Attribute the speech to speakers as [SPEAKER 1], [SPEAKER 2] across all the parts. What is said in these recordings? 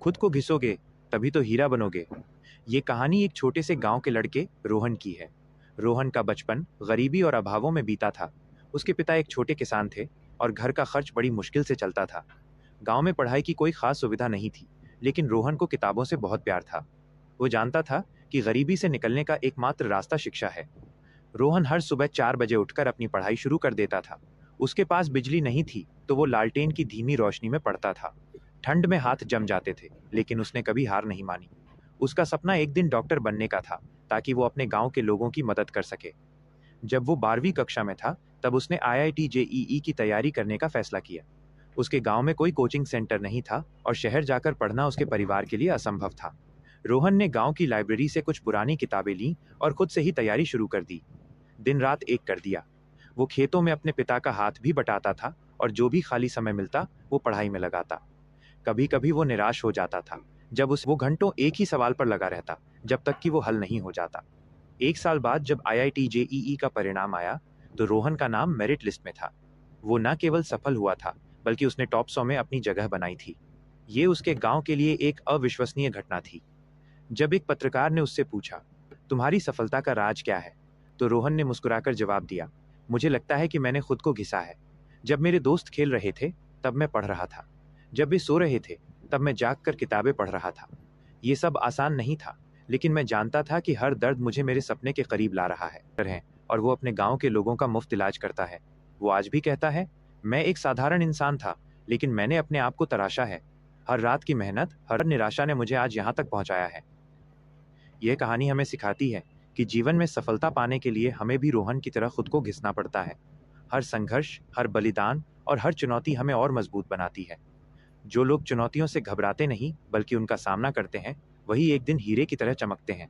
[SPEAKER 1] खुद को घिसोगे तभी तो हीरा बनोगे। ये कहानी एक छोटे से गांव के लड़के रोहन की है। रोहन का बचपन गरीबी और अभावों में बीता था। उसके पिता एक छोटे किसान थे और घर का खर्च बड़ी मुश्किल से चलता था। गांव में पढ़ाई की कोई खास सुविधा नहीं थी, लेकिन रोहन को किताबों से बहुत प्यार था। वो जानता था कि गरीबी से निकलने का एकमात्र रास्ता शिक्षा है। रोहन हर सुबह 4 बजे उठकर अपनी पढ़ाई शुरू कर देता था। उसके पास बिजली नहीं थी तो वो लालटेन की धीमी रोशनी में पढ़ता था। ठंड में हाथ जम जाते थे, लेकिन उसने कभी हार नहीं मानी। उसका सपना एक दिन डॉक्टर बनने का था, ताकि वो अपने गांव के लोगों की मदद कर सके। जब वो 12वीं कक्षा में था, तब उसने IIT JEE की तैयारी करने का फैसला किया। उसके गांव में कोई कोचिंग सेंटर नहीं था और शहर जाकर पढ़ना उसके परिवार के लिए असंभव था। रोहन ने गांव की लाइब्रेरी से कुछ पुरानी किताबें लीं और खुद से ही तैयारी शुरू कर दी। दिन रात एक कर दिया। वो खेतों में अपने पिता का हाथ भी बटाता था और जो भी खाली समय मिलता वो पढ़ाई में लगाता। कभी कभी वो निराश हो जाता था जब वो घंटों एक ही सवाल पर लगा रहता, जब तक कि वो हल नहीं हो जाता। एक साल बाद जब IIT JEE का परिणाम आया, तो रोहन का नाम मेरिट लिस्ट में था। वो न केवल सफल हुआ था, बल्कि उसने टॉप 100 में अपनी जगह बनाई थी। ये उसके गांव के लिए एक अविश्वसनीय घटना थी। जब एक पत्रकार ने उससे पूछा, तुम्हारी सफलता का राज क्या है, तो रोहन ने मुस्कुराकर जवाब दिया, मुझे लगता है कि मैंने खुद को घिसा है। जब मेरे दोस्त खेल रहे थे तब मैं पढ़ रहा था, जब वे सो रहे थे तब मैं जागकर किताबें पढ़ रहा था। ये सब आसान नहीं था, लेकिन मैं जानता था कि हर दर्द मुझे मेरे सपने के करीब ला रहा है। और वो अपने गांव के लोगों का मुफ्त इलाज करता है। वो आज भी कहता है, मैं एक साधारण इंसान था, लेकिन मैंने अपने आप को तराशा है। हर रात की मेहनत, हर निराशा ने मुझे आज यहाँ तक पहुँचाया है। यह कहानी हमें सिखाती है कि जीवन में सफलता पाने के लिए हमें भी रोहन की तरह खुद को घिसना पड़ता है। हर संघर्ष, हर बलिदान और हर चुनौती हमें और मजबूत बनाती है। जो लोग चुनौतियों से घबराते नहीं बल्कि उनका सामना करते हैं, वही एक दिन हीरे की तरह चमकते हैं।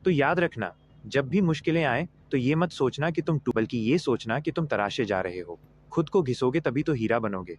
[SPEAKER 1] तो याद रखना, जब भी मुश्किलें आए तो ये मत सोचना कि बल्कि ये सोचना कि तुम तराशे जा रहे हो। खुद को घिसोगे तभी तो हीरा बनोगे।